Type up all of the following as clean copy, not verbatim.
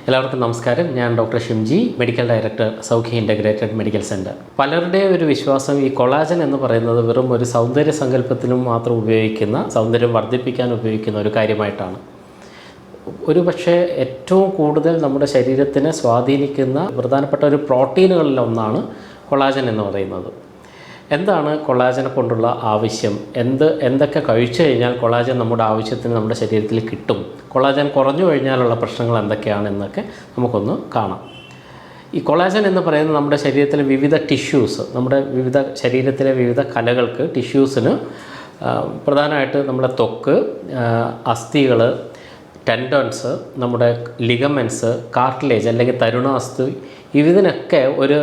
എല്ലാവർക്കും നമസ്കാരം. ഞാൻ doctor Shimji, medical director Saukhya integrated medical centre. പലരുടെയും ഒരു വിശ്വാസം ഈ കൊളാജൻ എന്ന് പറയുന്നത് വെറും ഒരു സൗന്ദര്യ സങ്കല്പത്തിനും മാത്രം ഉപയോഗിക്കുന്ന, സൗന്ദര്യം വർദ്ധിപ്പിക്കാൻ ഉപയോഗിക്കുന്ന ഒരു കാര്യമായിട്ടാണ്. ഒരു പക്ഷേ ഏറ്റവും കൂടുതൽ നമ്മുടെ ശരീരത്തിനെ സ്വാധീനിക്കുന്ന പ്രധാനപ്പെട്ട ഒരു പ്രോട്ടീനുകളിലൊന്നാണ് കൊളാജൻ എന്ന് പറയുന്നത്. എന്താണ് കൊളാജനെ കൊണ്ടുള്ള ആവശ്യം? എന്തൊക്കെ കഴിച്ചു കഴിഞ്ഞാൽ കൊളാജൻ നമ്മുടെ ആവശ്യത്തിന് നമ്മുടെ ശരീരത്തിൽ കിട്ടും? കൊളാജൻ കുറഞ്ഞു കഴിഞ്ഞാലുള്ള പ്രശ്നങ്ങൾ എന്തൊക്കെയാണെന്നൊക്കെ നമുക്കൊന്ന് കാണാം. ഈ കൊളാജൻ എന്ന് പറയുന്നത് നമ്മുടെ ശരീരത്തിലെ വിവിധ ടിഷ്യൂസ്, നമ്മുടെ ശരീരത്തിലെ വിവിധ കലകൾക്ക്, ടിഷ്യൂസിന് പ്രധാനമായിട്ട് നമ്മുടെ ത്വക്ക്, അസ്ഥികൾ, ടെൻഡൻസ്, നമ്മുടെ ലിഗമെൻറ്റ്സ്, കാർട്ടിലേജ് അല്ലെങ്കിൽ തരുണാസ്ഥി, ഇതിനൊക്കെ ഒരു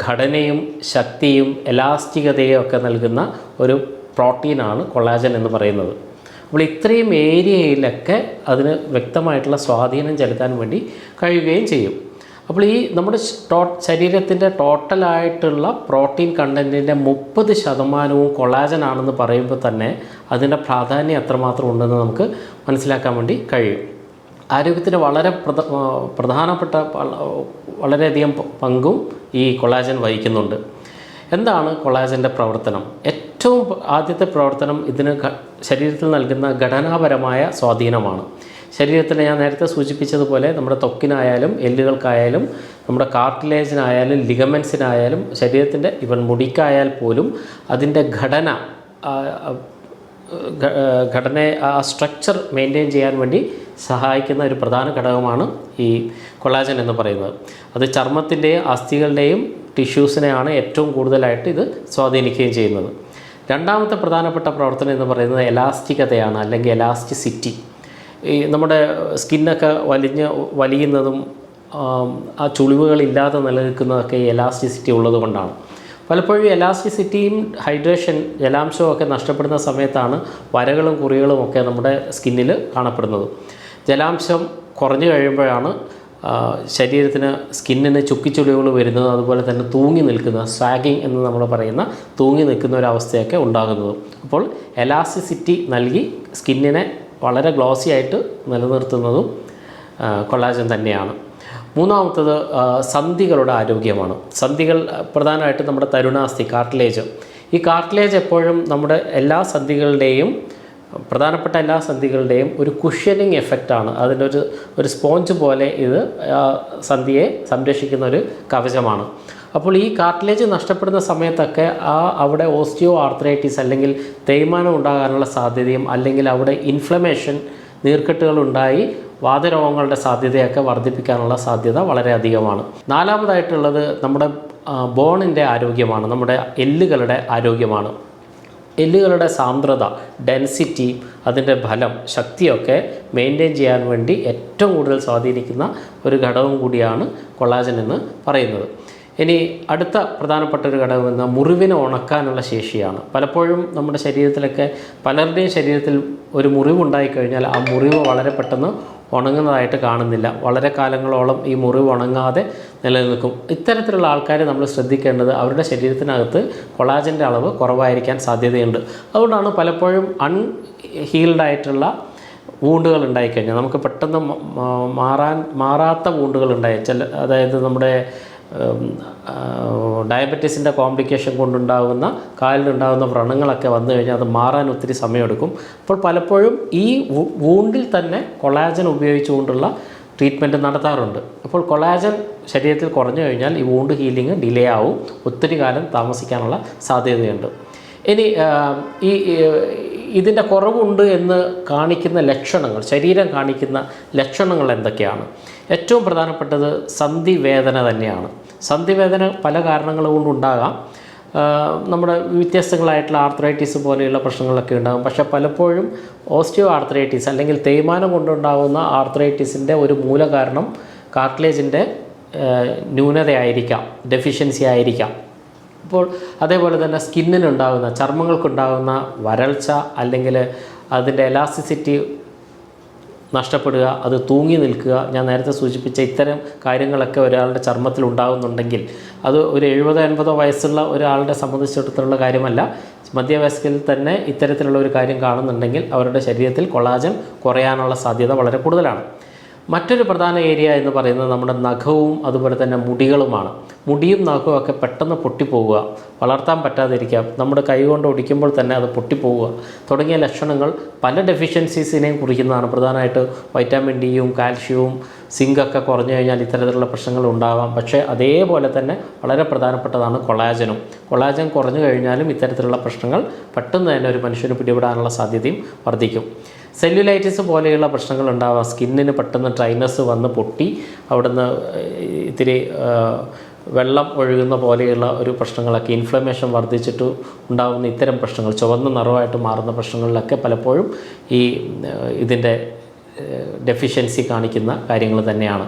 ഘടനയും ശക്തിയും എലാസ്റ്റികതയും ഒക്കെ നൽകുന്ന ഒരു പ്രോട്ടീനാണ് കൊളാജൻ എന്ന് പറയുന്നത്. അപ്പോൾ ഇത്രയും ഏരിയയിലൊക്കെ അതിന് വ്യക്തമായിട്ടുള്ള സ്വാധീനം ചെലുത്താൻ വേണ്ടി കഴിയുകയും ചെയ്യും. അപ്പോൾ ഈ നമ്മുടെ ശരീരത്തിൻ്റെ ടോട്ടലായിട്ടുള്ള പ്രോട്ടീൻ കണ്ടൻറ്റിൻ്റെ 30% കൊളാജൻ ആണെന്ന് പറയുമ്പോൾ തന്നെ അതിൻ്റെ പ്രാധാന്യം എത്രമാത്രം ഉണ്ടെന്ന് നമുക്ക് മനസ്സിലാക്കാൻ വേണ്ടി കഴിയും. ആരോഗ്യത്തിന് വളരെ പ്രധാനപ്പെട്ട വളരെയധികം പങ്കും ഈ കൊളാജൻ വഹിക്കുന്നുണ്ട്. എന്താണ് കൊളാജൻ്റെ പ്രവർത്തനം? ഏറ്റവും ആദ്യത്തെ പ്രവർത്തനം ഇതിന് ശരീരത്തിൽ നൽകുന്ന ഘടനാപരമായ സ്വാധീനമാണ്. ശരീരത്തിൽ ഞാൻ നേരത്തെ സൂചിപ്പിച്ചതുപോലെ നമ്മുടെ ത്വക്കിനായാലും എല്ലുകൾക്കായാലും നമ്മുടെ കാർട്ടിലേജിനായാലും ലിഗമെൻസിനായാലും ശരീരത്തിൻ്റെ ഇവൻ മുടിക്കായാൽ പോലും അതിൻ്റെ ഘടനയെ ആ സ്ട്രക്ചർ മെയിൻറ്റെയിൻ ചെയ്യാൻ വേണ്ടി സഹായിക്കുന്ന ഒരു പ്രധാന ഘടകമാണ് ഈ കൊളാജൻ എന്ന് പറയുന്നത്. അത് ചർമ്മത്തിൻ്റെയും അസ്ഥികളുടെയും ടിഷ്യൂസിനെയാണ് ഏറ്റവും കൂടുതലായിട്ട് ഇത് സ്വാധീനിക്കുകയും ചെയ്യുന്നത്. രണ്ടാമത്തെ പ്രധാനപ്പെട്ട പ്രവർത്തനം എന്ന് പറയുന്നത് എലാസ്റ്റികതയാണ്, അല്ലെങ്കിൽ എലാസ്റ്റിസിറ്റി. ഈ നമ്മുടെ സ്കിന്നൊക്കെ വലിയുന്നതും ആ ചുളിവുകളില്ലാതെ നിലനിൽക്കുന്നതൊക്കെ ഈ എലാസ്റ്റിസിറ്റി ഉള്ളത് കൊണ്ടാണ്. പലപ്പോഴും എലാസ്റ്റിസിറ്റിയും ഹൈഡ്രേഷൻ, ജലാംശവും ഒക്കെ നഷ്ടപ്പെടുന്ന സമയത്താണ് വരകളും കുറികളും ഒക്കെ നമ്മുടെ സ്കിന്നിൽ കാണപ്പെടുന്നത്. ജലാംശം കുറഞ്ഞു കഴിയുമ്പോഴാണ് സ്കിന്നിന് ചുക്കിച്ചുളിവുകൾ വരുന്നത്, അതുപോലെ തന്നെ തൂങ്ങി നിൽക്കുന്ന, സ്വാഗിങ് എന്ന് നമ്മൾ പറയുന്ന തൂങ്ങി നിൽക്കുന്ന ഒരവസ്ഥയൊക്കെ ഉണ്ടാകുന്നത്. അപ്പോൾ എലാസ്റ്റിസിറ്റി നൽകി സ്കിന്നിനെ വളരെ ഗ്ലോസി ആയിട്ട് നിലനിർത്തുന്നതും കൊളാജൻ തന്നെയാണ്. മൂന്നാമത്തത് സന്ധികളുടെ ആരോഗ്യമാണ്. സന്ധികൾ പ്രധാനമായിട്ട് നമ്മുടെ തരുണാസ്ഥി, കാർട്ടിലേജ്. ഈ കാർട്ടിലേജ് എപ്പോഴും നമ്മുടെ പ്രധാനപ്പെട്ട എല്ലാ സന്ധികളുടെയും ഒരു കുഷ്യനിങ് എഫക്റ്റാണ്. അതിൻ്റെ ഒരു സ്പോഞ്ച് പോലെ ഇത് സന്ധിയെ സംരക്ഷിക്കുന്ന ഒരു കവചമാണ്. അപ്പോൾ ഈ കാർട്ടിലേജ് നഷ്ടപ്പെടുന്ന സമയത്തൊക്കെ അവിടെ ഓസ്റ്റിയോ ആർത്രൈറ്റിസ് അല്ലെങ്കിൽ തേയ്മാനം ഉണ്ടാകാനുള്ള സാധ്യതയും, അല്ലെങ്കിൽ അവിടെ ഇൻഫ്ലമേഷൻ, നീർക്കെട്ടുകളുണ്ടായി വാതരോഗങ്ങളുടെ സാധ്യതയൊക്കെ വർദ്ധിപ്പിക്കാനുള്ള സാധ്യത വളരെ അധികമാണ്. നാലാമതായിട്ടുള്ളത് നമ്മുടെ ബോണിൻ്റെ ആരോഗ്യമാണ്, നമ്മുടെ എല്ലുകളുടെ ആരോഗ്യമാണ്. എല്ലുകളുടെ സാന്ദ്രത, ഡെൻസിറ്റി, അതിൻ്റെ ബലം, ശക്തിയൊക്കെ മെയിൻറ്റെയിൻ ചെയ്യാൻ വേണ്ടി ഏറ്റവും കൂടുതൽ സ്വാധീനിക്കുന്ന ഒരു ഘടകം കൂടിയാണ് കൊളാജൻ എന്ന് പറയുന്നത്. ഇനി അടുത്ത പ്രധാനപ്പെട്ട ഒരു ഘടകം എന്ന മുറിവിനെ ഉണക്കാനുള്ള ശേഷിയാണ്. പലപ്പോഴും നമ്മുടെ പലരുടെയും ശരീരത്തിൽ ഒരു മുറിവുണ്ടായിക്കഴിഞ്ഞാൽ ആ മുറിവ് വളരെ പെട്ടെന്ന് ഉണങ്ങുന്നതായിട്ട് കാണുന്നില്ല. വളരെ കാലങ്ങളോളം ഈ മുറിവ് ഉണങ്ങാതെ നിലനിൽക്കും. ഇത്തരത്തിലുള്ള ആൾക്കാരെ നമ്മൾ ശ്രദ്ധിക്കേണ്ടത് അവരുടെ ശരീരത്തിനകത്ത് കൊളാജൻ്റെ അളവ് കുറവായിരിക്കാൻ സാധ്യതയുണ്ട്. അതുകൊണ്ടാണ് പലപ്പോഴും അൺഹീൽഡായിട്ടുള്ള വൂണ്ടുകൾ ഉണ്ടായിക്കഴിഞ്ഞാൽ, നമുക്ക് പെട്ടെന്ന് മാറാത്ത വൂണ്ടുകൾ അതായത് നമ്മുടെ ഡയബറ്റീസിൻ്റെ കോംപ്ലിക്കേഷൻ കൊണ്ടുണ്ടാകുന്ന കാലിലുണ്ടാകുന്ന വ്രണങ്ങളൊക്കെ വന്നു കഴിഞ്ഞാൽ അത് മാറാൻ ഒത്തിരി സമയമെടുക്കും. അപ്പോൾ പലപ്പോഴും ഈ വൂണ്ടിൽ തന്നെ കൊളാജൻ ഉപയോഗിച്ചുകൊണ്ടുള്ള ട്രീറ്റ്മെൻറ്റ് നടത്താറുണ്ട്. അപ്പോൾ കൊളാജൻ ശരീരത്തിൽ കുറഞ്ഞു കഴിഞ്ഞാൽ ഈ വൂണ്ട് ഹീലിംഗ് ഡിലേ ആവും, ഒത്തിരി കാലം താമസിക്കാനുള്ള സാധ്യതയുണ്ട്. ഇനി ഇതിൻ്റെ കുറവുണ്ട് എന്ന് കാണിക്കുന്ന ലക്ഷണങ്ങൾ, ശരീരം കാണിക്കുന്ന ലക്ഷണങ്ങൾ എന്തൊക്കെയാണ്? ഏറ്റവും പ്രധാനപ്പെട്ടത് സന്ധിവേദന തന്നെയാണ്. സന്ധിവേദന പല കാരണങ്ങൾ കൊണ്ടുണ്ടാകാം. നമ്മുടെ വ്യത്യസ്തങ്ങളായിട്ടുള്ള ആർത്രൈറ്റിസ് പോലെയുള്ള പ്രശ്നങ്ങളൊക്കെ ഉണ്ടാകും. പക്ഷേ പലപ്പോഴും ഓസ്റ്റിയോ ആർത്രൈറ്റിസ് അല്ലെങ്കിൽ തേയ്മാനം കൊണ്ടുണ്ടാകുന്ന ആർത്രൈറ്റിസിൻ്റെ ഒരു മൂല കാരണം കാർട്ടിലേജിൻ്റെ ന്യൂനതയായിരിക്കാം, ഡെഫിഷ്യൻസി ആയിരിക്കാം. അപ്പോൾ അതേപോലെ തന്നെ സ്കിന്നിനുണ്ടാകുന്ന, ചർമ്മങ്ങൾക്കുണ്ടാകുന്ന വരൾച്ച, അല്ലെങ്കിൽ അതിൻ്റെ എലാസ്റ്റിസിറ്റി നഷ്ടപ്പെടുക, അത് തൂങ്ങി നിൽക്കുക, ഞാൻ നേരത്തെ സൂചിപ്പിച്ച ഇത്തരം കാര്യങ്ങളൊക്കെ ഒരാളുടെ ചർമ്മത്തിൽ ഉണ്ടാകുന്നുണ്ടെങ്കിൽ അത് ഒരു 70-80 വയസ്സുള്ള ഒരാളുടെ സംബന്ധിച്ചിടത്തോളം കാര്യമല്ല. മധ്യവയസ്കരിൽ തന്നെ ഇത്തരത്തിലുള്ള ഒരു കാര്യം കാണുന്നുണ്ടെങ്കിൽ അവരുടെ ശരീരത്തിൽ കൊളാജൻ കുറയാനുള്ള സാധ്യത വളരെ കൂടുതലാണ്. മറ്റൊരു പ്രധാന ഏരിയ എന്ന് പറയുന്നത് നമ്മുടെ നഖവും അതുപോലെ തന്നെ മുടികളുമാണ്. മുടിയും നഖവും ഒക്കെ പെട്ടെന്ന് പൊട്ടിപ്പോവുക, വളർത്താൻ പറ്റാതിരിക്കുക, നമ്മുടെ കൈ കൊണ്ട് ഒടിക്കുമ്പോൾ തന്നെ അത് പൊട്ടിപ്പോവുക തുടങ്ങിയ ലക്ഷണങ്ങൾ പല ഡെഫിഷ്യൻസീസിനെയും കുറിക്കുന്നതാണ്. പ്രധാനമായിട്ട് വൈറ്റാമിൻ ഡിയും കാൽഷ്യവും സിങ്കൊക്കെ കുറഞ്ഞു കഴിഞ്ഞാൽ ഇത്തരത്തിലുള്ള പ്രശ്നങ്ങൾ ഉണ്ടാകാം. പക്ഷേ അതേപോലെ തന്നെ വളരെ പ്രധാനപ്പെട്ടതാണ് കൊളാജനും. കൊളാജൻ കുറഞ്ഞു കഴിഞ്ഞാലും ഇത്തരത്തിലുള്ള പ്രശ്നങ്ങൾ പെട്ടെന്ന് തന്നെ ഒരു മനുഷ്യന് പിടിപെടാനുള്ള സാധ്യതയും വർദ്ധിക്കും. സെല്ലുലൈറ്റിസ് പോലെയുള്ള പ്രശ്നങ്ങൾ ഉണ്ടാവാം. സ്കിന്നിന് പെട്ടെന്ന് ഡ്രൈനസ് വന്ന് പൊട്ടി അവിടുന്ന് ഇത്തിരി വെള്ളം ഒഴുകുന്ന പോലെയുള്ള ഒരു പ്രശ്നങ്ങളൊക്കെ, ഇൻഫ്ലമേഷൻ വർദ്ധിച്ചിട്ട് ഉണ്ടാകുന്ന ഇത്തരം പ്രശ്നങ്ങൾ, ചുവന്ന നിറമായിട്ട് മാറുന്ന പ്രശ്നങ്ങളിലൊക്കെ പലപ്പോഴും ഈ ഇതിൻ്റെ ഡെഫിഷ്യൻസി കാണിക്കുന്ന കാര്യങ്ങൾ തന്നെയാണ്.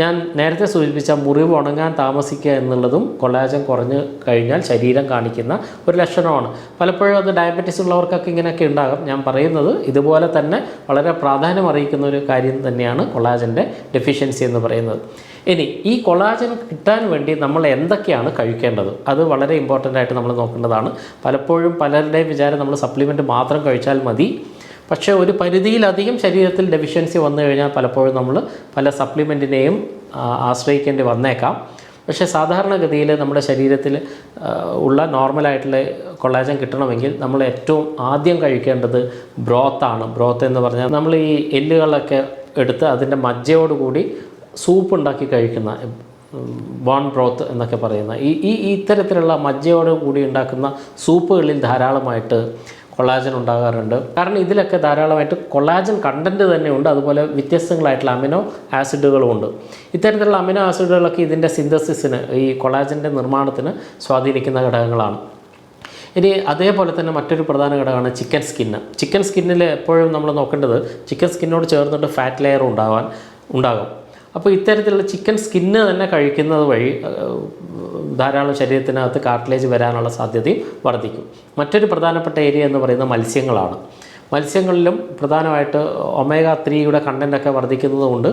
ഞാൻ നേരത്തെ സൂചിപ്പിച്ച മുറിവ് ഉണങ്ങാൻ താമസിക്കുക എന്നുള്ളതും കൊളാജൻ കുറഞ്ഞു കഴിഞ്ഞാൽ ശരീരം കാണിക്കുന്ന ഒരു ലക്ഷണമാണ്. പലപ്പോഴും അത് ഡയബറ്റീസ് ഉള്ളവർക്കൊക്കെ ഇങ്ങനെയൊക്കെ ഉണ്ടാകും. ഞാൻ പറയുന്നത് ഇതുപോലെ തന്നെ വളരെ പ്രാധാന്യം അറിയിക്കുന്ന ഒരു കാര്യം തന്നെയാണ് കൊളാജൻ്റെ ഡെഫിഷ്യൻസി എന്ന് പറയുന്നത്. ഇനി ഈ കൊളാജൻ കിട്ടാൻ വേണ്ടി നമ്മൾ എന്തൊക്കെയാണ് കഴിക്കേണ്ടത്, അത് വളരെ ഇമ്പോർട്ടൻ്റ് ആയിട്ട് നമ്മൾ നോക്കേണ്ടതാണ്. പലപ്പോഴും പലരുടെയും വിചാരം നമ്മൾ സപ്ലിമെൻറ്റ് മാത്രം കഴിച്ചാൽ മതി. പക്ഷേ ഒരു പരിധിയിലധികം ശരീരത്തിൽ ഡെഫിഷ്യൻസി വന്നു കഴിഞ്ഞാൽ പലപ്പോഴും നമ്മൾ പല സപ്ലിമെൻറ്റിനെയും ആശ്രയിക്കേണ്ടി വന്നേക്കാം. പക്ഷേ സാധാരണഗതിയിൽ നമ്മുടെ ശരീരത്തിൽ ഉള്ള നോർമലായിട്ടുള്ള കൊളാജൻ കിട്ടണമെങ്കിൽ നമ്മൾ ഏറ്റവും ആദ്യം കഴിക്കേണ്ടത് ബ്രോത്താണ്. ബ്രോത്ത് എന്ന് പറഞ്ഞാൽ നമ്മൾ ഈ എല്ലുകളൊക്കെ എടുത്ത് അതിൻ്റെ മജ്ജയോടുകൂടി സൂപ്പ് ഉണ്ടാക്കി കഴിക്കുന്ന ബോൺ ബ്രോത്ത് എന്നൊക്കെ പറയുന്ന ഇത്തരത്തിലുള്ള മജ്ജയോട് കൂടി ഉണ്ടാക്കുന്ന സൂപ്പുകളിൽ ധാരാളമായിട്ട് കൊളാജൻ ഉണ്ടാകാറുണ്ട്. കാരണം ഇതിലൊക്കെ ധാരാളമായിട്ട് കൊളാജൻ കണ്ടൻറ്റ് തന്നെയുണ്ട്. അതുപോലെ വ്യത്യസ്തങ്ങളായിട്ടുള്ള അമിനോ ആസിഡുകളുമുണ്ട്. ഇത്തരത്തിലുള്ള അമിനോ ആസിഡുകളൊക്കെ ഇതിൻ്റെ സിന്തസിസിന്, ഈ കൊളാജൻ്റെ നിർമ്മാണത്തിന് സ്വാധീനിക്കുന്ന ഘടകങ്ങളാണ്. ഇനി അതേപോലെ തന്നെ മറ്റൊരു പ്രധാന ഘടകമാണ് ചിക്കൻ സ്കിന്ന്. ചിക്കൻ സ്കിന്നിൽ എപ്പോഴും നമ്മൾ നോക്കേണ്ടത് ചിക്കൻ സ്കിന്നോട് ചേർന്നിട്ട് ഫാറ്റ് ലെയർ ഉണ്ടാകും. അപ്പോൾ ഇത്തരത്തിലുള്ള ചിക്കൻ സ്കിന്ന് തന്നെ കഴിക്കുന്നത് വഴി ധാരാളം ശരീരത്തിനകത്ത് കാർട്ടിലേജ് വരാനുള്ള സാധ്യതയും വർദ്ധിക്കും. മറ്റൊരു പ്രധാനപ്പെട്ട ഏരിയ എന്ന് പറയുന്നത് മത്സ്യങ്ങളാണ്. മത്സ്യങ്ങളിലും പ്രധാനമായിട്ട് ഒമേഗ 3യുടെ കണ്ടൻറ്റൊക്കെ വർദ്ധിക്കുന്നതുകൊണ്ട്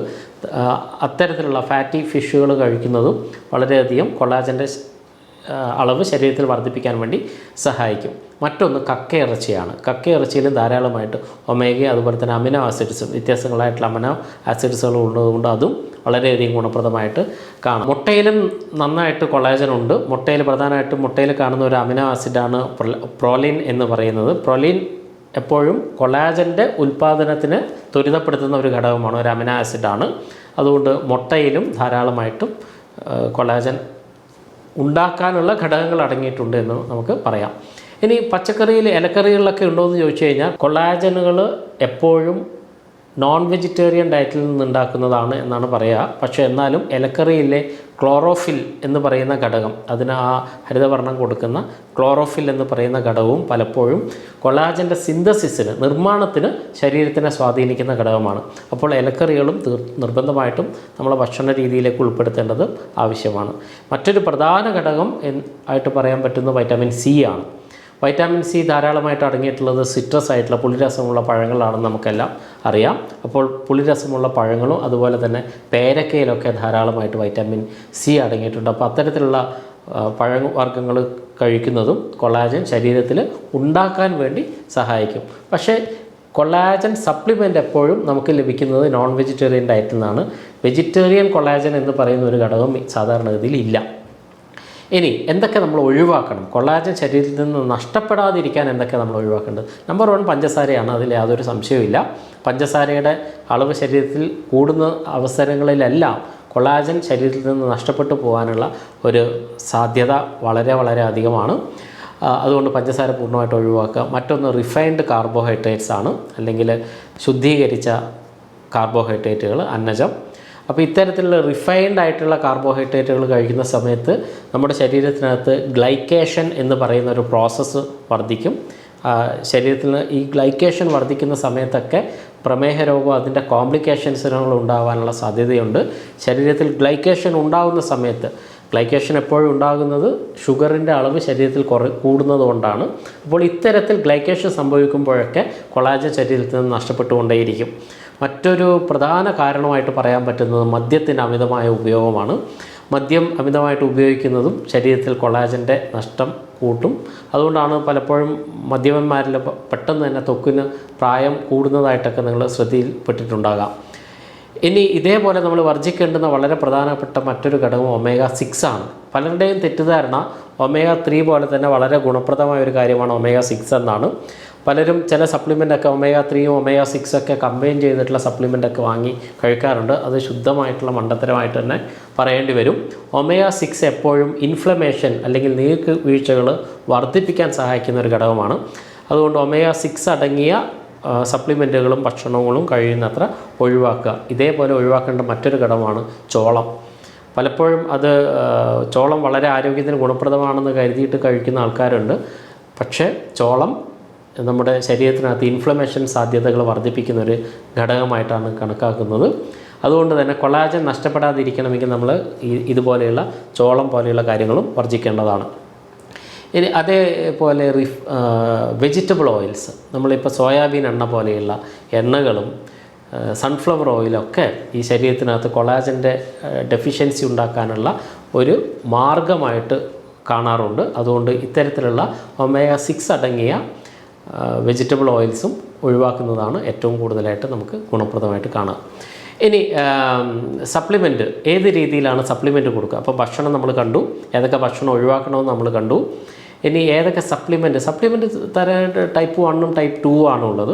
അത്തരത്തിലുള്ള ഫാറ്റി ഫിഷുകൾ കഴിക്കുന്നതും വളരെയധികം കൊളാജൻ്റെ അളവ് ശരീരത്തിൽ വർദ്ധിപ്പിക്കാൻ വേണ്ടി സഹായിക്കും. മറ്റൊന്ന് കക്കയിറച്ചിയാണ്. കക്കയിറച്ചിയിൽ ധാരാളമായിട്ട് ഒമേഗ അതുപോലെ തന്നെ അമിനോ ആസിഡ്സും വ്യത്യസ്തങ്ങളായിട്ടുള്ള അമിനോ ആസിഡ്സുകളും ഉള്ളതുകൊണ്ട് അതും വളരെയധികം ഗുണപ്രദമായിട്ട് കാണും. മുട്ടയിലും നന്നായിട്ട് കൊളാജനുണ്ട്. മുട്ടയിൽ കാണുന്ന ഒരു അമിനോ ആസിഡാണ് പ്രോലീൻ എന്ന് പറയുന്നത്. പ്രോലീൻ എപ്പോഴും കൊളാജൻ്റെ ഉൽപ്പാദനത്തിന് ത്വരിതപ്പെടുത്തുന്ന ഒരു ഘടകമാണ്, ഒരു അമിനോ ആസിഡാണ്. അതുകൊണ്ട് മുട്ടയിലും ധാരാളമായിട്ടും കൊളാജൻ ഉണ്ടാക്കാനുള്ള ഘടകങ്ങൾ അടങ്ങിയിട്ടുണ്ട് എന്ന് നമുക്ക് പറയാം. ഇനി പച്ചക്കറിയിൽ, ഇലക്കറികളിലൊക്കെ ഉണ്ടോ എന്ന് ചോദിച്ചു കഴിഞ്ഞാൽ കൊളാജനുകൾ എപ്പോഴും നോൺ വെജിറ്റേറിയൻ ഡയറ്റിൽ നിന്നുണ്ടാക്കുന്നതാണ് എന്നാണ് പറയുക. പക്ഷേ എന്നാലും ഇലക്കറിയിലെ ക്ലോറോഫിൽ എന്ന് പറയുന്ന ഘടകം, അതിന് ആ ഹരിതവർണ്ണം കൊടുക്കുന്ന ക്ലോറോഫിൽ എന്ന് പറയുന്ന ഘടകവും പലപ്പോഴും കൊളാജൻ്റെ സിന്തസിസിന്, നിർമ്മാണത്തിന് ശരീരത്തിനെ സ്വാധീനിക്കുന്ന ഘടകമാണ്. അപ്പോൾ ഇലക്കറികളും നിർബന്ധമായിട്ടും നമ്മളെ ഭക്ഷണ രീതിയിലേക്ക് ഉൾപ്പെടുത്തേണ്ടത് ആവശ്യമാണ്. മറ്റൊരു പ്രധാന ഘടകം ആയിട്ട് പറയാൻ പറ്റുന്ന വൈറ്റാമിൻ സി ആണ്. വൈറ്റാമിൻ സി ധാരാളമായിട്ട് അടങ്ങിയിട്ടുള്ളത് സിട്രസ് ആയിട്ടുള്ള പുളിരസമുള്ള പഴങ്ങളാണെന്ന് നമുക്കെല്ലാം അറിയാം. അപ്പോൾ പുളിരസമുള്ള പഴങ്ങളും അതുപോലെ തന്നെ പേരക്കയിലൊക്കെ ധാരാളമായിട്ട് വൈറ്റാമിൻ സി അടങ്ങിയിട്ടുണ്ട്. അപ്പോൾ അത്തരത്തിലുള്ള പഴവർഗ്ഗങ്ങൾ കഴിക്കുന്നതും കൊളാജൻ ശരീരത്തിൽ ഉണ്ടാക്കാൻ വേണ്ടി സഹായിക്കും. പക്ഷേ കൊളാജൻ സപ്ലിമെൻ്റ് എപ്പോഴും നമുക്ക് ലഭിക്കുന്നത് നോൺ വെജിറ്റേറിയൻ ഡയറ്റിൽ നിന്നാണ്. വെജിറ്റേറിയൻ കൊളാജൻ എന്ന് പറയുന്ന ഒരു ഘടകം സാധാരണഗതിയിൽ ഇല്ല. ഇനി എന്തൊക്കെ നമ്മൾ ഒഴിവാക്കണം, കൊളാജൻ ശരീരത്തിൽ നിന്ന് നഷ്ടപ്പെടാതിരിക്കാൻ എന്തൊക്കെ നമ്മൾ ഒഴിവാക്കേണ്ടത്? നമ്പർ 1 പഞ്ചസാരയാണ്. അതിൽ യാതൊരു സംശയവുമില്ല. പഞ്ചസാരയുടെ അളവ് ശരീരത്തിൽ കൂടുന്ന അവസരങ്ങളിലെല്ലാം കൊളാജൻ ശരീരത്തിൽ നിന്ന് നഷ്ടപ്പെട്ടു പോകാനുള്ള ഒരു സാധ്യത വളരെ വളരെ അധികമാണ്. അതുകൊണ്ട് പഞ്ചസാര പൂർണ്ണമായിട്ട് ഒഴിവാക്കുക. മറ്റൊന്ന് റിഫൈൻഡ് കാർബോഹൈഡ്രേറ്റ്സ് ആണ്, അല്ലെങ്കിൽ ശുദ്ധീകരിച്ച കാർബോഹൈഡ്രേറ്റുകൾ, അന്നജം. അപ്പോൾ ഇത്തരത്തിലുള്ള റിഫൈൻഡ് ആയിട്ടുള്ള കാർബോഹൈഡ്രേറ്റുകൾ കഴിക്കുന്ന സമയത്ത് നമ്മുടെ ശരീരത്തിനകത്ത് ഗ്ലൈക്കേഷൻ എന്ന് പറയുന്ന ഒരു പ്രോസസ്സ് വർദ്ധിക്കും. ശരീരത്തിൽ ഈ ഗ്ലൈക്കേഷൻ വർദ്ധിക്കുന്ന സമയത്തൊക്കെ പ്രമേഹ രോഗം അതിൻ്റെ കോംപ്ലിക്കേഷൻസുകൾ ഉണ്ടാകാനുള്ള സാധ്യതയുണ്ട്. ശരീരത്തിൽ ഗ്ലൈക്കേഷൻ ഉണ്ടാകുന്ന സമയത്ത്, ഗ്ലൈക്കേഷൻ എപ്പോഴും ഉണ്ടാകുന്നത് ഷുഗറിൻ്റെ അളവ് ശരീരത്തിൽ കൂടുന്നത് കൊണ്ടാണ്. അപ്പോൾ ഇത്തരത്തിൽ ഗ്ലൈക്കേഷൻ സംഭവിക്കുമ്പോഴൊക്കെ കൊളാജൻ ശരീരത്തിൽ നിന്ന് നഷ്ടപ്പെട്ടുകൊണ്ടേയിരിക്കും. മറ്റൊരു പ്രധാന കാരണമായിട്ട് പറയാൻ പറ്റുന്നത് മദ്യത്തിൻ്റെ അമിതമായ ഉപയോഗമാണ്. മദ്യം അമിതമായിട്ട് ഉപയോഗിക്കുന്നതും ശരീരത്തിൽ കൊളാജൻ്റെ നഷ്ടം കൂട്ടും. അതുകൊണ്ടാണ് പലപ്പോഴും മദ്യപന്മാരിൽ പെട്ടെന്ന് തന്നെ ത്വക്കിന് പ്രായം കൂടുന്നതായിട്ടൊക്കെ നിങ്ങൾ ശ്രദ്ധയിൽപ്പെട്ടിട്ടുണ്ടാകാം. ഇനി ഇതേപോലെ നമ്മൾ വർജിക്കേണ്ടുന്ന വളരെ പ്രധാനപ്പെട്ട മറ്റൊരു ഘടകം omega-6 ആണ്. പലരുടെയും തെറ്റിദ്ധാരണ omega-3 പോലെ തന്നെ വളരെ ഗുണപ്രദമായ ഒരു കാര്യമാണ് omega-6 എന്നാണ്. പലരും ചില സപ്ലിമെൻ്റൊക്കെ omega-3യും omega-6 ഒക്കെ കമ്പൈൻ ചെയ്തിട്ടുള്ള സപ്ലിമെൻ്റൊക്കെ വാങ്ങി കഴിക്കാറുണ്ട്. അത് ശുദ്ധമായിട്ടുള്ള മണ്ടത്തരമായിട്ട് തന്നെ പറയേണ്ടി വരും. omega-6 എപ്പോഴും ഇൻഫ്ലമേഷൻ അല്ലെങ്കിൽ നീർവീഴ്ചകൾ വർദ്ധിപ്പിക്കാൻ സഹായിക്കുന്ന ഒരു ഘടകമാണ്. അതുകൊണ്ട് omega-6 അടങ്ങിയ സപ്ലിമെൻറ്റുകളും ഭക്ഷണങ്ങളും കഴിയുന്നത്ര ഒഴിവാക്കുക. ഇതേപോലെ ഒഴിവാക്കേണ്ട മറ്റൊരു ഘടകമാണ് ചോളം. പലപ്പോഴും ചോളം വളരെ ആരോഗ്യത്തിന് ഗുണപ്രദമാണെന്ന് കരുതിയിട്ട് കഴിക്കുന്ന ആൾക്കാരുണ്ട്. പക്ഷേ ചോളം നമ്മുടെ ശരീരത്തിനകത്ത് ഇൻഫ്ലമേഷൻ സാധ്യതകൾ വർദ്ധിപ്പിക്കുന്ന ഒരു ഘടകമായിട്ടാണ് കണക്കാക്കുന്നത്. അതുകൊണ്ട് തന്നെ കൊളാജൻ നഷ്ടപ്പെടാതിരിക്കണമെങ്കിൽ നമ്മൾ ഇതുപോലെയുള്ള ചോളം പോലെയുള്ള കാര്യങ്ങളും വർജിക്കേണ്ടതാണ്. ഇനി അതേപോലെ വെജിറ്റബിൾ ഓയിൽസ്, നമ്മളിപ്പോൾ സോയാബീൻ എണ്ണ പോലെയുള്ള എണ്ണകളും സൺഫ്ലവർ ഓയിലൊക്കെ ഈ ശരീരത്തിനകത്ത് കൊളാജൻ്റെ ഡെഫിഷ്യൻസി ഉണ്ടാക്കാനുള്ള ഒരു മാർഗമായിട്ട് കാണാറുണ്ട്. അതുകൊണ്ട് ഇത്തരത്തിലുള്ള omega-6 അടങ്ങിയ വെജിറ്റബിൾ ഓയിൽസും ഒഴിവാക്കുന്നതാണ് ഏറ്റവും കൂടുതലായിട്ട് നമുക്ക് ഗുണപ്രദമായിട്ട് കാണാം. ഇനി സപ്ലിമെൻറ്റ്, ഏത് രീതിയിലാണ് സപ്ലിമെൻറ്റ് കൊടുക്കുക? അപ്പോൾ ഭക്ഷണം നമ്മൾ കണ്ടു, ഏതൊക്കെ ഭക്ഷണം ഒഴിവാക്കണമെന്ന് നമ്മൾ കണ്ടു. ഇനി ഏതൊക്കെ സപ്ലിമെൻറ്റ് തരാനായിട്ട് ടൈപ്പ് 1ഉം ടൈപ്പ് 2 ആണുള്ളത്.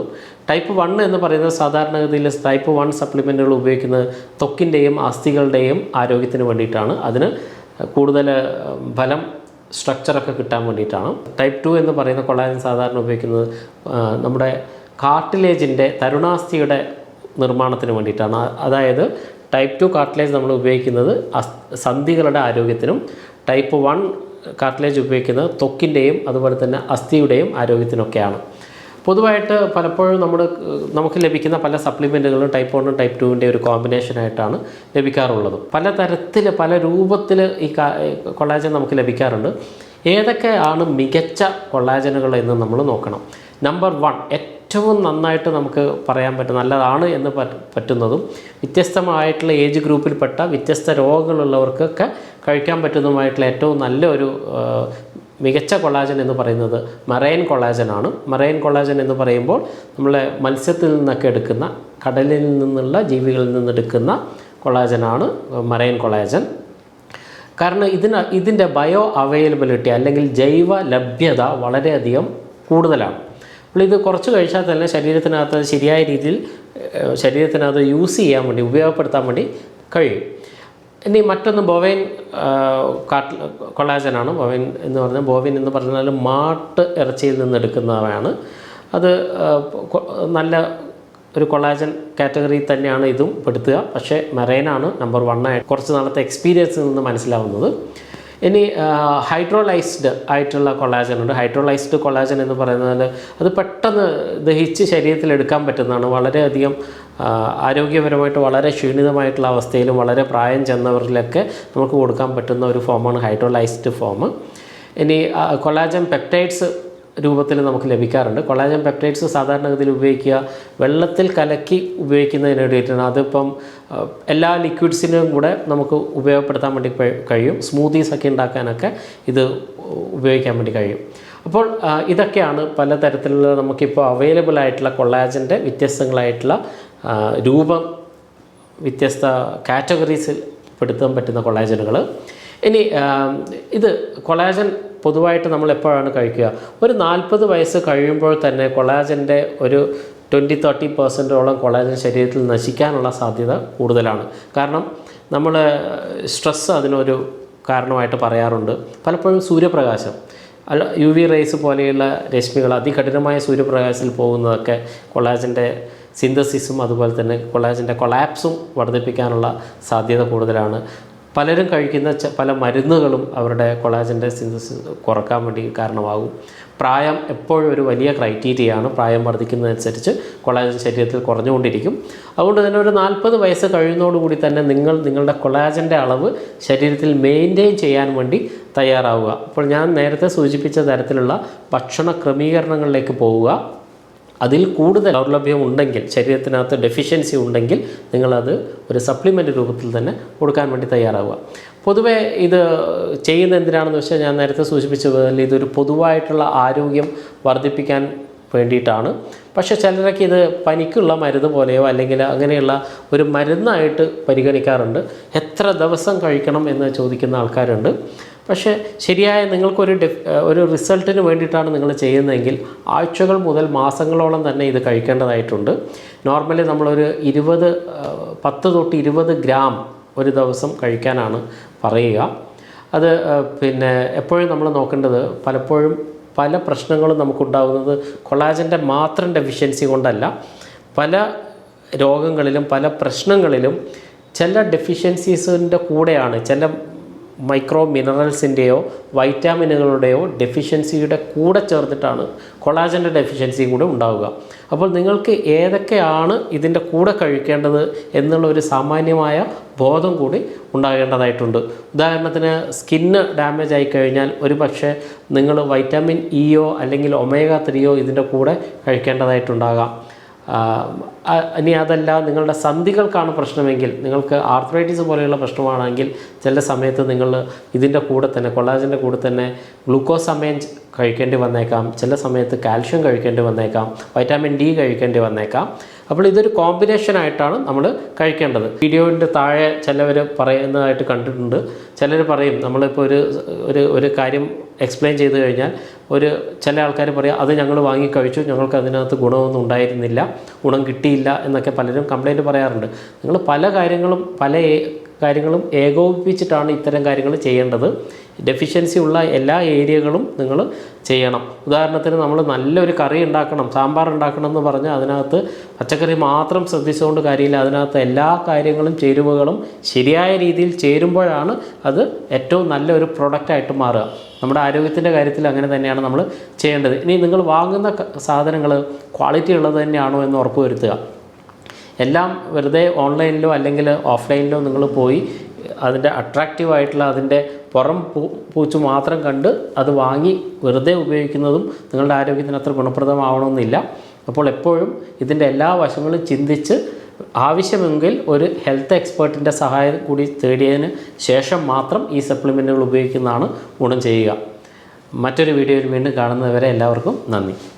ടൈപ്പ് 1 എന്ന് പറയുന്നത് സാധാരണഗതിയിൽ ടൈപ്പ് 1 സപ്ലിമെൻറ്റുകൾ ഉപയോഗിക്കുന്നത് ത്വക്കിൻ്റെയും അസ്ഥികളുടെയും ആരോഗ്യത്തിന് വേണ്ടിയിട്ടാണ്. അതിന് കൂടുതൽ ബലം സ്ട്രക്ചറൊക്കെ കിട്ടാൻ വേണ്ടിയിട്ടാണ്. ടൈപ്പ് 2 എന്ന് പറയുന്ന കൊളാജൻ സാധാരണ ഉപയോഗിക്കുന്നത് നമ്മുടെ കാർട്ടിലേജിൻ്റെ തരുണാസ്ഥിയുടെ നിർമ്മാണത്തിന് വേണ്ടിയിട്ടാണ്. അതായത് ടൈപ്പ് 2 കാർട്ടിലേജ് നമ്മൾ ഉപയോഗിക്കുന്നത് സന്ധികളുടെ ആരോഗ്യത്തിനും, ടൈപ്പ് 1 കാർട്ടിലേജ് ഉപയോഗിക്കുന്നത് ത്വക്കിൻ്റെയും അതുപോലെ തന്നെ അസ്ഥിയുടെയും ആരോഗ്യത്തിനൊക്കെയാണ്. പൊതുവായിട്ട് പലപ്പോഴും നമുക്ക് ലഭിക്കുന്ന പല സപ്ലിമെൻറ്റുകളും ടൈപ്പ് 1ഉം ടൈപ്പ് 2ൻ്റെ ഒരു കോമ്പിനേഷനായിട്ടാണ് ലഭിക്കാറുള്ളത്. പല തരത്തിൽ പല രൂപത്തിൽ ഈ കൊളാജൻ നമുക്ക് ലഭിക്കാറുണ്ട്. ഏതൊക്കെയാണ് മികച്ച കൊളാജനുകൾ എന്ന് നമ്മൾ നോക്കണം. നമ്പർ 1, ഏറ്റവും നന്നായിട്ട് നമുക്ക് പറയാൻ പറ്റും നല്ലതാണ് എന്ന് പറ്റുന്നതും വ്യത്യസ്തമായിട്ടുള്ള ഏജ് ഗ്രൂപ്പിൽപ്പെട്ട വ്യത്യസ്ത രോഗങ്ങളുള്ളവർക്കൊക്കെ കഴിക്കാൻ പറ്റുന്നതുമായിട്ടുള്ള ഏറ്റവും നല്ലൊരു മികച്ച കൊളാജൻ എന്ന് പറയുന്നത് മറൈൻ കൊളാജനാണ്. മറൈൻ കൊളാജൻ എന്ന് പറയുമ്പോൾ നമ്മളെ മത്സ്യത്തിൽ നിന്നൊക്കെ എടുക്കുന്ന, കടലിൽ നിന്നുള്ള ജീവികളിൽ നിന്നെടുക്കുന്ന കൊളാജനാണ് മറൈൻ കൊളാജൻ. കാരണം ഇതിൻ്റെ ബയോ അവൈലബിലിറ്റി അല്ലെങ്കിൽ ജൈവ ലഭ്യത വളരെയധികം കൂടുതലാണ്. അപ്പോൾ ഇത് കുറച്ച് കഴിച്ചാൽ തന്നെ ശരീരത്തിനകത്ത് ശരിയായ രീതിയിൽ ശരീരത്തിനകത്ത് യൂസ് ചെയ്യാൻ വേണ്ടി, ഉപയോഗപ്പെടുത്താൻ വേണ്ടി കഴിയും. ഇനി മറ്റൊന്ന് ബോവൈൻ കൊളാജനാണ്. ബോവൈൻ എന്ന് പറഞ്ഞാൽ മാട്ട് ഇറച്ചിയിൽ നിന്ന് എടുക്കുന്നവയാണ്. അത് നല്ല ഒരു കൊളാജൻ കാറ്റഗറി തന്നെയാണ് ഇതും പെടുത്തുക. പക്ഷേ മറൈനാണ് നമ്പർ 1 ആയിട്ട് കുറച്ച് നാളത്തെ എക്സ്പീരിയൻസിൽ നിന്ന് മനസ്സിലാവുന്നത്. ഇനി ഹൈഡ്രോലൈസ്ഡ് ആയിട്ടുള്ള കൊളാജൻ ഉണ്ട്. ഹൈഡ്രോലൈസ്ഡ് കൊളാജൻ എന്ന് പറയുന്നത് അത് പെട്ടെന്ന് ദഹിച്ച് ശരീരത്തിൽ എടുക്കാൻ പറ്റുന്നതാണ്. വളരെയധികം ആരോഗ്യപരമായിട്ട് വളരെ ക്ഷീണിതമായിട്ടുള്ള അവസ്ഥയിലും വളരെ പ്രായം ചെന്നവരിലൊക്കെ നമുക്ക് കൊടുക്കാൻ പറ്റുന്ന ഒരു ഫോമാണ് ഹൈഡ്രോലൈസ്ഡ് ഫോം. ഇനി കൊളാജൻ പെപ്റ്റൈഡ്സ് രൂപത്തിൽ നമുക്ക് ലഭിക്കാറുണ്ട്. കൊളാജൻ പെപ്റ്റൈഡ്സ് സാധാരണഗതിയിൽ ഉപയോഗിക്കുക വെള്ളത്തിൽ കലക്കി ഉപയോഗിക്കുന്നതിന് വേണ്ടിയിട്ടാണ്. അതിപ്പം എല്ലാ ലിക്വിഡ്സിനും കൂടെ നമുക്ക് ഉപയോഗപ്പെടുത്താൻ വേണ്ടി കഴിയും. സ്മൂത്തീസൊക്കെ ഉണ്ടാക്കാനൊക്കെ ഇത് ഉപയോഗിക്കാൻ വേണ്ടി കഴിയും. അപ്പോൾ ഇതൊക്കെയാണ് പലതരത്തിലുള്ള നമുക്കിപ്പോൾ അവൈലബിൾ ആയിട്ടുള്ള കൊളാജൻ്റെ വ്യത്യസ്തങ്ങളായിട്ടുള്ള രൂപം, വ്യത്യസ്ത കാറ്റഗറീസ് പെടുത്താൻ പറ്റുന്ന കൊളാജനുകൾ. ഇനി ഇത് കൊളാജൻ പൊതുവായിട്ട് നമ്മൾ എപ്പോഴാണ് കഴിക്കുക? ഒരു 40 വയസ്സ് കഴിയുമ്പോൾ തന്നെ കൊളാജൻ്റെ ഒരു 20-30% കൊളാജൻ ശരീരത്തിൽ നശിക്കാനുള്ള സാധ്യത കൂടുതലാണ്. കാരണം നമ്മൾ സ്ട്രെസ്സ് അതിനൊരു കാരണമായിട്ട് പറയാറുണ്ട്. പലപ്പോഴും സൂര്യപ്രകാശം, UV റേസ് പോലെയുള്ള രശ്മികൾ അതികഠിനമായ സൂര്യപ്രകാശത്തിൽ പോകുന്നതൊക്കെ കൊളാജൻ്റെ സിന്തസിസും അതുപോലെ തന്നെ കൊളാജൻ്റെ കൊളാപ്സും വർദ്ധിപ്പിക്കാനുള്ള സാധ്യത കൂടുതലാണ്. പലരും കഴിക്കുന്ന പല മരുന്നുകളും അവരുടെ കൊളാജൻ്റെ സിന്തസിസ് കുറക്കാൻ വേണ്ടി കാരണമാകും. പ്രായം എപ്പോഴും ഒരു വലിയ ക്രൈറ്റീരിയയാണ്. പ്രായം വർദ്ധിക്കുന്നതനുസരിച്ച് കൊളാജൻ ശരീരത്തിൽ കുറഞ്ഞുകൊണ്ടിരിക്കും. അതുകൊണ്ട് തന്നെ ഒരു 40 വയസ്സ് കഴിയുന്നതോടുകൂടി തന്നെ നിങ്ങളുടെ കൊളാജൻ്റെ അളവ് ശരീരത്തിൽ മെയിൻറ്റെയിൻ ചെയ്യാൻ വേണ്ടി തയ്യാറാവുക. അപ്പോൾ ഞാൻ നേരത്തെ സൂചിപ്പിച്ച തരത്തിലുള്ള ഭക്ഷണ ക്രമീകരണങ്ങളിലേക്ക് പോവുക. അതിൽ കൂടുതൽ ദൗർലഭ്യം ഉണ്ടെങ്കിൽ, ശരീരത്തിനകത്ത് ഡെഫിഷ്യൻസി ഉണ്ടെങ്കിൽ നിങ്ങളത് ഒരു സപ്ലിമെൻ്റ് രൂപത്തിൽ തന്നെ കൊടുക്കാൻ വേണ്ടി തയ്യാറാവുക. പൊതുവേ ഇത് ചെയ്യുന്നത് എന്തിനാണെന്ന് വെച്ചാൽ ഞാൻ നേരത്തെ സൂചിപ്പിച്ച പോലെ ഇതൊരു പൊതുവായിട്ടുള്ള ആരോഗ്യം വർദ്ധിപ്പിക്കാൻ വേണ്ടിയിട്ടാണ്. പക്ഷേ ചിലരൊക്കെ ഇത് പനിക്കുള്ള മരുന്ന് പോലെയോ അല്ലെങ്കിൽ അങ്ങനെയുള്ള ഒരു മരുന്നായിട്ട് പരിഗണിക്കാറുണ്ട്. എത്ര ദിവസം കഴിക്കണം എന്ന് ചോദിക്കുന്ന ആൾക്കാരുണ്ട്. പക്ഷേ ശരിയായ ഒരു റിസൾട്ടിന് വേണ്ടിയിട്ടാണ് നിങ്ങൾ ചെയ്യുന്നതെങ്കിൽ ആഴ്ചകൾ മുതൽ മാസങ്ങളോളം തന്നെ ഇത് കഴിക്കേണ്ടതായിട്ടുണ്ട്. നോർമലി നമ്മളൊരു 10 തൊട്ട് 20 ഗ്രാം ഒരു ദിവസം കഴിക്കാനാണ് പറയുക. അത് പിന്നെ എപ്പോഴും നമ്മൾ നോക്കേണ്ടത് പലപ്പോഴും പല പ്രശ്നങ്ങളും നമുക്കുണ്ടാകുന്നത് കൊളാജൻ്റെ മാത്രം ഡെഫിഷ്യൻസി കൊണ്ടല്ല. പല രോഗങ്ങളിലും പല പ്രശ്നങ്ങളിലും ചില ഡെഫിഷ്യൻസീസിൻ്റെ കൂടെയാണ് ചില മൈക്രോ മിനറൽസിൻ്റെയോ വൈറ്റാമിനുകളുടെയോ ഡെഫിഷ്യൻസിയുടെ കൂടെ ചേർത്തിട്ടാണ് കൊളാജൻ്റെ ഡെഫിഷ്യൻസിയും കൂടെ ഉണ്ടാവുക. അപ്പോൾ നിങ്ങൾക്ക് ഏതൊക്കെയാണ് ഇതിൻ്റെ കൂടെ കഴിക്കേണ്ടത് എന്നുള്ള ഒരു സാമാന്യമായ ബോധം കൂടി ഉണ്ടാകേണ്ടതായിട്ടുണ്ട്. ഉദാഹരണത്തിന് സ്കിന്ന് ഡാമേജ് ആയിക്കഴിഞ്ഞാൽ ഒരു പക്ഷേ നിങ്ങൾ വൈറ്റാമിൻ ഇയോ അല്ലെങ്കിൽ ഒമേഗ 3യോ ഇതിൻ്റെ കൂടെ കഴിക്കേണ്ടതായിട്ടുണ്ടാകാം. ഇനി അതല്ല നിങ്ങളുടെ സന്ധികൾക്കാണ് പ്രശ്നമെങ്കിൽ, നിങ്ങൾക്ക് ആർത്രൈറ്റിസ് പോലെയുള്ള പ്രശ്നമാണെങ്കിൽ ചില സമയത്ത് നിങ്ങൾ ഇതിൻ്റെ കൂടെ തന്നെ കൊളാജൻ്റെ കൂടെ തന്നെ ഗ്ലൂക്കോസമൈൻ കഴിക്കേണ്ടി വന്നേക്കാം, ചില സമയത്ത് കാൽഷ്യം കഴിക്കേണ്ടി വന്നേക്കാം, വൈറ്റാമിൻ ഡി കഴിക്കേണ്ടി വന്നേക്കാം. അപ്പോൾ ഇതൊരു കോമ്പിനേഷനായിട്ടാണ് നമ്മൾ കഴിക്കേണ്ടത്. വീഡിയോൻ്റെ താഴെ ചിലവർ പറയുന്നതായിട്ട് കണ്ടിട്ടുണ്ട്. ചിലർ പറയും നമ്മളിപ്പോൾ ഒരു കാര്യം എക്സ്പ്ലെയിൻ ചെയ്ത് കഴിഞ്ഞാൽ ചില ആൾക്കാർ പറയും അത് ഞങ്ങൾ വാങ്ങി കഴിച്ചു, ഞങ്ങൾക്ക് അതിനകത്ത് ഗുണമൊന്നും ഉണ്ടായിരുന്നില്ല, ഗുണം കിട്ടിയില്ല എന്നൊക്കെ പലരും കംപ്ലൈൻറ്റ് പറയാറുണ്ട്. നിങ്ങൾ പല കാര്യങ്ങളും ഏകോപിപ്പിച്ചിട്ടാണ് ഇത്തരം കാര്യങ്ങൾ ചെയ്യേണ്ടത്. ഡെഫിഷ്യൻസി ഉള്ള എല്ലാ ഏരിയകളും നിങ്ങൾ ചെയ്യണം. ഉദാഹരണത്തിന് നമ്മൾ നല്ലൊരു കറി ഉണ്ടാക്കണം, സാമ്പാർ ഉണ്ടാക്കണം എന്ന് പറഞ്ഞാൽ അതിനകത്ത് പച്ചക്കറി മാത്രം ശ്രദ്ധിച്ചുകൊണ്ട് കാര്യമില്ല. അതിനകത്ത് എല്ലാ കാര്യങ്ങളും ചേരുവകളും ശരിയായ രീതിയിൽ ചേരുമ്പോഴാണ് അത് ഏറ്റവും നല്ലൊരു പ്രൊഡക്റ്റായിട്ട് മാറുക. നമ്മുടെ ആരോഗ്യത്തിൻ്റെ കാര്യത്തിൽ അങ്ങനെ തന്നെയാണ് നമ്മൾ ചെയ്യേണ്ടത്. ഇനി നിങ്ങൾ വാങ്ങുന്ന സാധനങ്ങൾ ക്വാളിറ്റി ഉള്ളത് തന്നെയാണോ എന്ന് ഉറപ്പ് വരുത്തുക. എല്ലാം വെറുതെ ഓൺലൈനിലോ അല്ലെങ്കിൽ ഓഫ്ലൈനിലോ നിങ്ങൾ പോയി അതിൻ്റെ അട്രാക്റ്റീവായിട്ടുള്ള അതിൻ്റെ പുറം പൂച്ച് മാത്രം കണ്ട് അത് വാങ്ങി വെറുതെ ഉപയോഗിക്കുന്നതും നിങ്ങളുടെ ആരോഗ്യത്തിന് അത്ര ഗുണപ്രദമാവണമെന്നില്ല. അപ്പോൾ എപ്പോഴും ഇതിൻ്റെ എല്ലാ വശങ്ങളും ചിന്തിച്ച് ആവശ്യമെങ്കിൽ ഒരു ഹെൽത്ത് എക്സ്പേർട്ടിൻ്റെ സഹായം കൂടി തേടിയതിന് ശേഷം മാത്രം ഈ സപ്ലിമെൻറ്റുകൾ ഉപയോഗിക്കുന്നതാണ് ഗുണം ചെയ്യുക. മറ്റൊരു വീഡിയോയിൽ വീണ്ടും കാണുന്നതുവരെ എല്ലാവർക്കും നന്ദി.